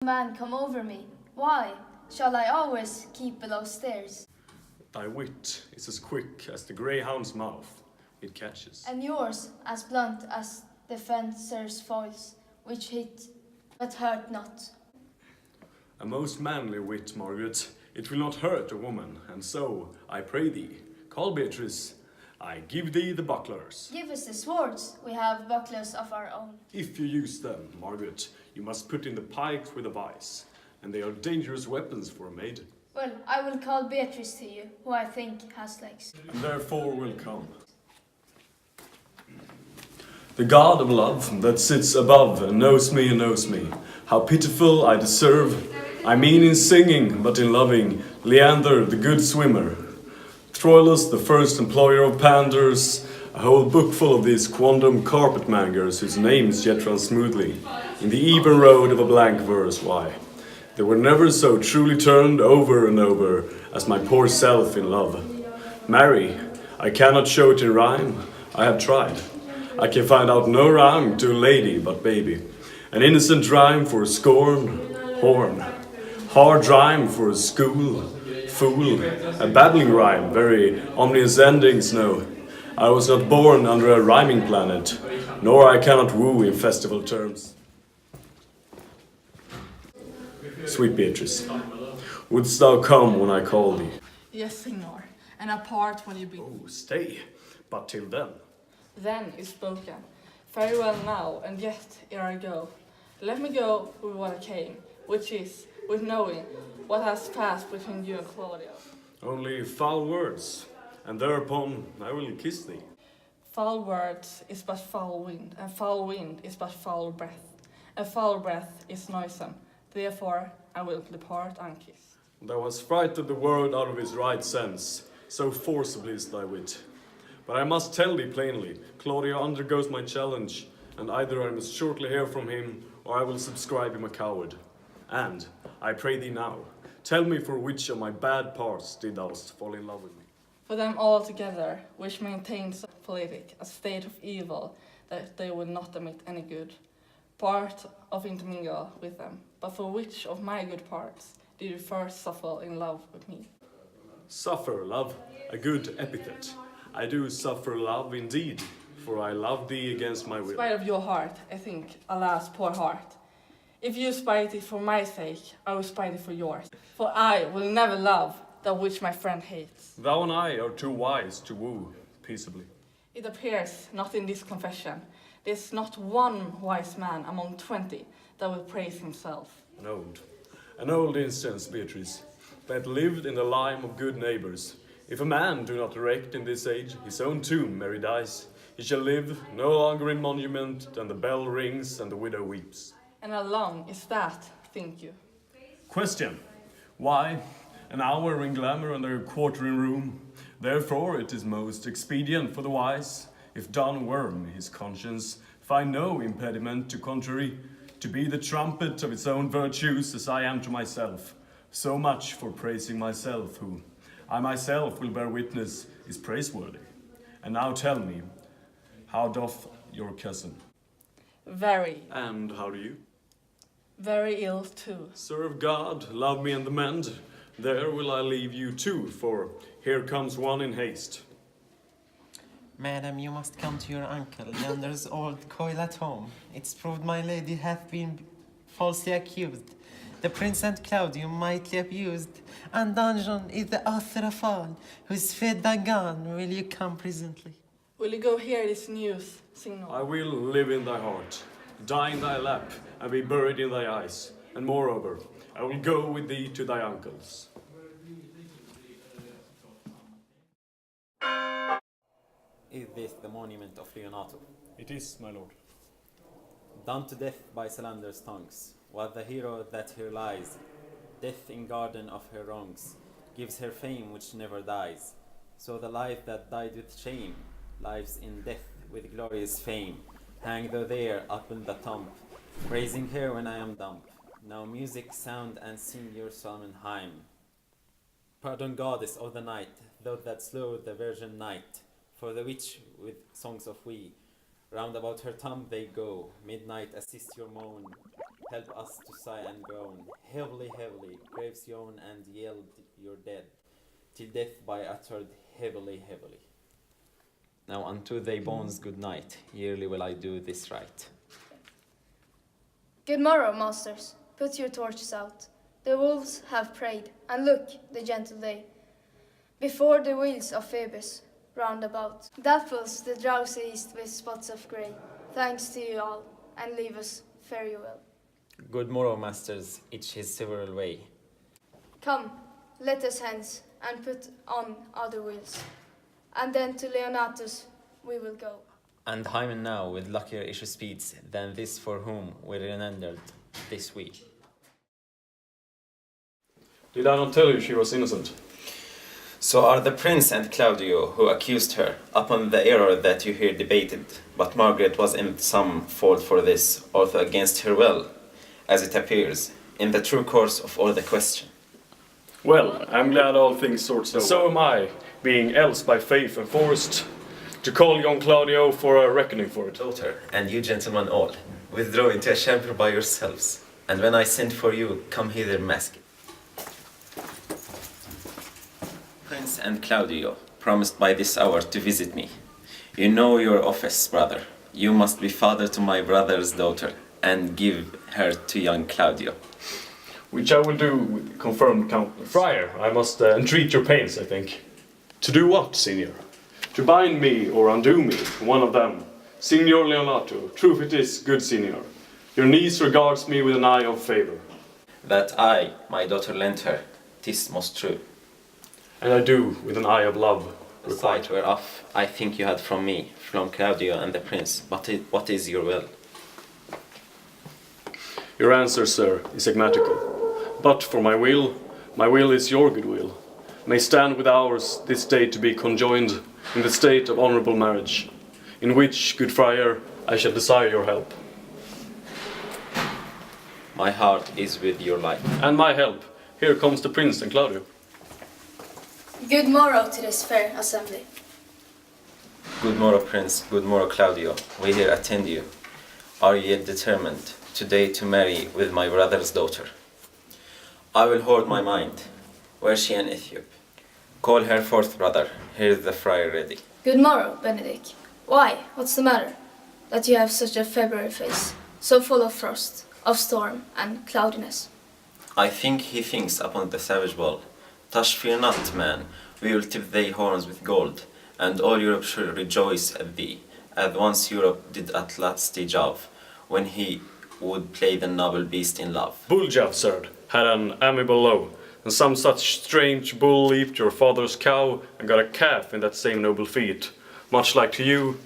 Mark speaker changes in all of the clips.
Speaker 1: Man come over me. Why? Shall I always keep below stairs?
Speaker 2: Thy wit is as quick as the greyhound's mouth it catches.
Speaker 1: And yours as blunt as the fencer's foils, which hit but hurt not.
Speaker 2: A most manly wit, Margaret. It will not hurt a woman, and so, I pray thee, call Beatrice. I give thee the bucklers.
Speaker 1: Give us the swords. We have bucklers of our own.
Speaker 2: If you use them, Margaret, you must put in the pikes with a vice, and they are dangerous weapons for a maiden.
Speaker 1: Well, I will call Beatrice to you, who I think has legs.
Speaker 2: And therefore will come. The God of love that sits above and knows me, how pitiful I deserve. I mean in singing, but in loving, Leander the good swimmer, Troilus the first employer of panders, a whole book full of these quondam carpetmangers whose names yet run smoothly, in the even road of a blank verse, why, they were never so truly turned over and over as my poor self in love. Marry, I cannot show it in rhyme, I have tried. I can find out no rhyme to a lady but baby, an innocent rhyme for scorn, horn, hard rhyme for a school, fool, a babbling rhyme, very ominous endings, no. I was not born under a rhyming planet, nor I cannot woo in festival terms. Sweet Beatrice, wouldst thou come when I call thee?
Speaker 3: Yes, Signor, and apart when you bid.
Speaker 2: Oh, stay, but till then.
Speaker 3: Then is spoken. Farewell now, and yet ere I go, let me go with what I came, which is, with knowing what has passed between you and Claudio.
Speaker 2: Only foul words, and thereupon I will kiss thee.
Speaker 3: Foul words is but foul wind, and foul wind is but foul breath, and foul breath is noisome. Therefore I will depart unkissed.
Speaker 2: Thou hast frighted the world out of its right sense, so forcibly is thy wit. But I must tell thee plainly, Claudio undergoes my challenge, and either I must shortly hear from him, or I will subscribe him a coward. And, I pray thee now, tell me for which of my bad parts did thou fall in love with me?
Speaker 3: For them all together, which maintains politic a state of evil, that they would not admit any good part of intermingle with them. But for which of my good parts did you first suffer in love with me?
Speaker 2: Suffer, love, a good epithet. I do suffer love indeed, for I love thee against my
Speaker 3: In
Speaker 2: will.
Speaker 3: spite of your heart, I think, alas, poor heart. If you spite it for my sake, I will spite it for yours. For I will never love that which my friend hates.
Speaker 2: Thou and I are too wise to woo peaceably.
Speaker 3: It appears not in this confession. There's not one wise man among 20 that will praise himself.
Speaker 2: An old instance, Beatrice, that lived in the lime of good neighbors. If a man do not erect in this age his own tomb ere he dies, he shall live no longer in monument than the bell rings and the widow weeps.
Speaker 3: And how long is that, think you?
Speaker 2: Question. Why, an hour in glamour and a quarter in room. Therefore it is most expedient for the wise, if Don Worm, his conscience, find no impediment to contrary, to be the trumpet of its own virtues as I am to myself. So much for praising myself, who, I myself will bear witness, is praiseworthy. And now tell me, how doth your cousin?
Speaker 3: Very,
Speaker 2: And how do you?
Speaker 3: very ill too.
Speaker 2: Serve God, love me and the mend. There will I leave you too, for here comes one in haste.
Speaker 4: Madam, you must come to your uncle, yonder's old coil at home. It's proved my lady hath been falsely accused. The Prince and Claudio mightly abused, and Dungeon is the author of all, whose fed and gone. Will you come presently?
Speaker 3: Will you go hear this news, Signor?
Speaker 2: I will live in thy heart, die in thy lap, and be buried in thy eyes. And moreover, I will go with thee to thy uncle's.
Speaker 5: Is this the monument of Leonato?
Speaker 2: It is, my lord.
Speaker 5: Done to death by Salander's tongues, was the hero that here lies. Death in garden of her wrongs, gives her fame which never dies. So the life that died with shame, lives in death with glorious fame. Hang thou there up in the tomb, praising her when I am dumb. Now music, sound, and sing your Sonnenheim. Pardon goddess of the night, thou that slew the virgin night. For the witch with songs of we, round about her tomb they go. Midnight assist your moan, help us to sigh and groan. Heavily, heavily, graves yawn and yield your dead, till death by uttered heavily, heavily. Now unto thy bones good night, yearly will I do this right.
Speaker 1: Good morrow, masters. Put your torches out. The wolves have preyed, and look, the gentle day. Before the wheels of Phoebus round about, dapples the drowsy east with spots of grey. Thanks to you all, and leave us fare you well.
Speaker 5: Good morrow, masters, each his several way.
Speaker 1: Come, let us hence, and put on other wheels. And then to Leonatus we will go.
Speaker 5: And Hymen now with luckier issue speeds than this for whom we rendered this week.
Speaker 2: Did I not tell you she was innocent?
Speaker 5: So are the prince and Claudio who accused her, upon the error that you here debated, but Margaret was in some fault for this, although against her will, as it appears, in the true course of all the question.
Speaker 2: Well, I'm glad all things sort so. So am I, being else by faith enforced, to call young Claudio for a reckoning for it.
Speaker 5: Daughter, and you gentlemen all, withdraw into a chamber by yourselves, and when I send for you, come hither masked. Prince and Claudio promised by this hour to visit me. You know your office, brother. You must be father to my brother's daughter, and give her to young Claudio.
Speaker 2: Which I will do with confirmed Count Friar. I must entreat your pains, I think. To do what, Signor? To bind me or undo me, one of them. Signor Leonato, truth it is, good Signor. Your niece regards me with an eye of favour.
Speaker 5: That I, my daughter, lent her, 'tis most true.
Speaker 2: And I do, with an eye of love.
Speaker 5: The sight whereof I think you had from me, from Claudio and the prince, but what is your will?
Speaker 2: Your answer, sir, is enigmatical. But for my will is your good will. May stand with ours this day to be conjoined in the state of honourable marriage, in which, good friar, I shall desire your help.
Speaker 5: My heart is with your life.
Speaker 2: And my help. Here comes the prince and Claudio.
Speaker 1: Good morrow to this fair assembly.
Speaker 5: Good morrow, prince, good morrow, Claudio. We here attend you. Are you yet determined today to marry with my brother's daughter? I will hold my mind. Were she an Ethiop? Call her forth, brother. Here is the friar ready.
Speaker 1: Good morrow, Benedict. Why, what's the matter? That you have such a February face, so full of frost, of storm and cloudiness.
Speaker 5: I think he thinks upon the savage ball. Tush, fear not, man. We will tip thy horns with gold, and all Europe shall rejoice at thee, as once Europe did at lusty Jove, when he would play the noble beast in love.
Speaker 2: Buljav, sir, had an amiable low, and some such strange bull leaped your father's cow and got a calf in that same noble feat, much like to you,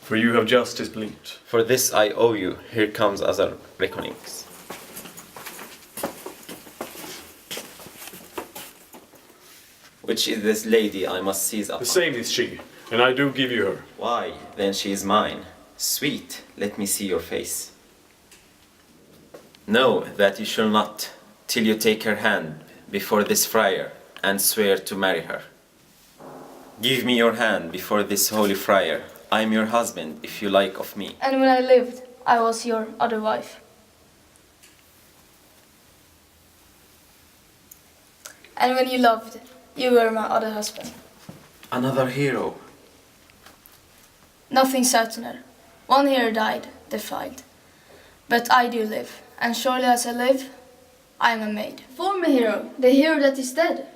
Speaker 2: for you have justice bleat.
Speaker 5: For this I owe you. Here comes other reckonings. Which is this lady I must seize upon?
Speaker 2: The same is she, and I do give you her.
Speaker 5: Why, then she is mine. Sweet, let me see your face. Know that you shall not, till you take her hand before this friar, and swear to marry her. Give me your hand before this holy friar. I am your husband, if you like of me.
Speaker 1: And when I lived, I was your other wife. And when you loved, you were my other husband.
Speaker 5: Another hero.
Speaker 1: Nothing certainer. One hero died, defiled. But I do live, and surely as I live, I am a maid. Former hero, the hero that is dead.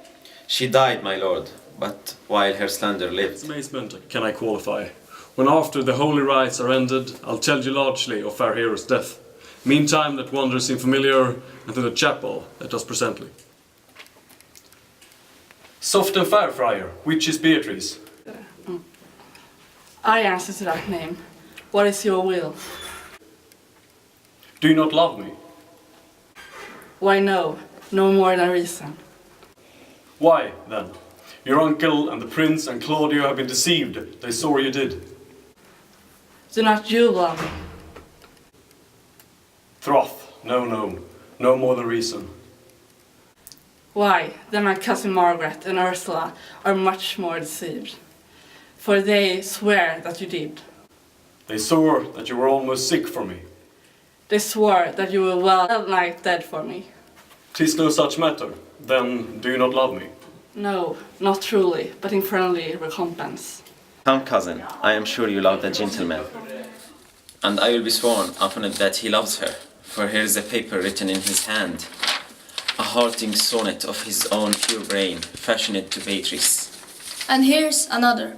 Speaker 5: She died, my lord, but while her slander lived.
Speaker 2: Amazement can I qualify. When after the holy rites are ended, I'll tell you largely of our hero's death. Meantime, that wanders in familiar, and to the chapel let us presently. Soft and fair, friar, which is Beatrice?
Speaker 3: I answer to that name. What is your will?
Speaker 2: Do you not love me?
Speaker 3: Why no, no more than reason.
Speaker 2: Why, then? Your uncle and the prince and Claudio have been deceived. They saw you did.
Speaker 3: Do not you love me?
Speaker 2: Throth, no more than reason.
Speaker 3: Why, then my cousin Margaret and Ursula are much more deceived. For they swear that you did.
Speaker 2: They saw that you were almost sick for me.
Speaker 3: They swore that you were well nigh dead for me.
Speaker 2: 'Tis no such matter. Then do you not love me?
Speaker 3: No, not truly, but in friendly recompense.
Speaker 6: Come, cousin, I am sure you love the gentleman. And I will be sworn upon it that he loves her, for here is a paper written in his hand, a halting sonnet of his own pure brain, fashioned to Beatrice.
Speaker 1: And here's another,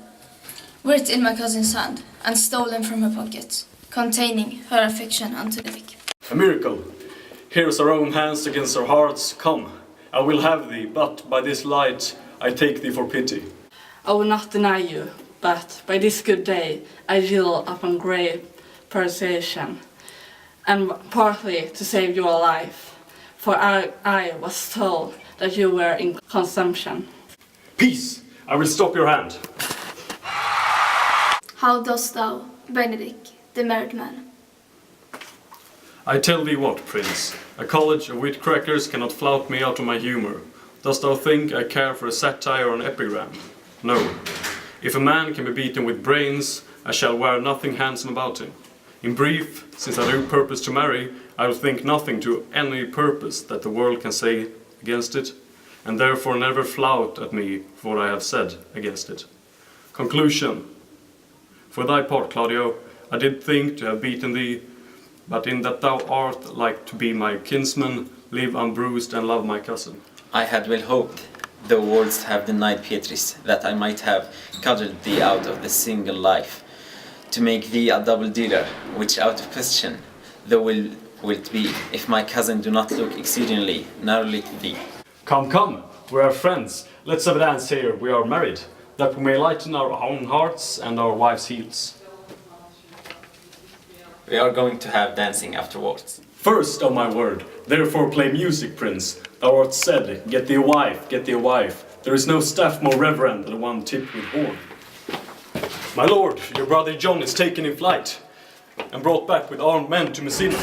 Speaker 1: writ in my cousin's hand, and stolen from her pocket, containing her affection unto Vic.
Speaker 2: A miracle. Here's our own hands against our hearts. Come, I will have thee, but by this light I take thee for pity.
Speaker 3: I will not deny you, but by this good day I yield upon grave persuasion, and partly to save your life, for I was told that you were in consumption.
Speaker 2: Peace! I will stop your hand.
Speaker 1: How dost thou, Benedict, the married man?
Speaker 2: I tell thee what, Prince, a college of wit crackers cannot flout me out of my humour. Dost thou think I care for a satire or an epigram? No. If a man can be beaten with brains, I shall wear nothing handsome about him. In brief, since I do purpose to marry, I will think nothing to any purpose that the world can say against it, and therefore never flout at me for what I have said against it. Conclusion. For thy part, Claudio, I did think to have beaten thee, but in that thou art like to be my kinsman, live unbruised and love my cousin.
Speaker 6: I had well hoped, though words have denied Beatrice, that I might have cudgelled thee out of the single life, to make thee a double dealer, which out of question thou wilt be, if my cousin do not look exceedingly narrowly to thee.
Speaker 2: Come, come, we are friends. Let's have a dance here, we are married, that we may lighten our own hearts and our wives' heels.
Speaker 6: We are going to have dancing afterwards.
Speaker 2: First, on my word, therefore play music, Prince. Thou art said, get thee a wife, get thee a wife. There is no staff more reverend than one tipped with horn. My lord, your brother John is taken in flight, and brought back with armed men to Messina.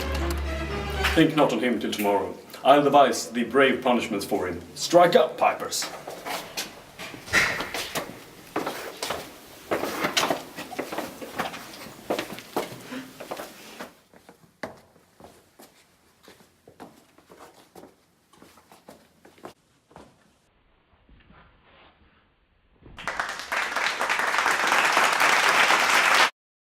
Speaker 2: Think not on him till tomorrow. I'll devise the brave punishments for him. Strike up, pipers!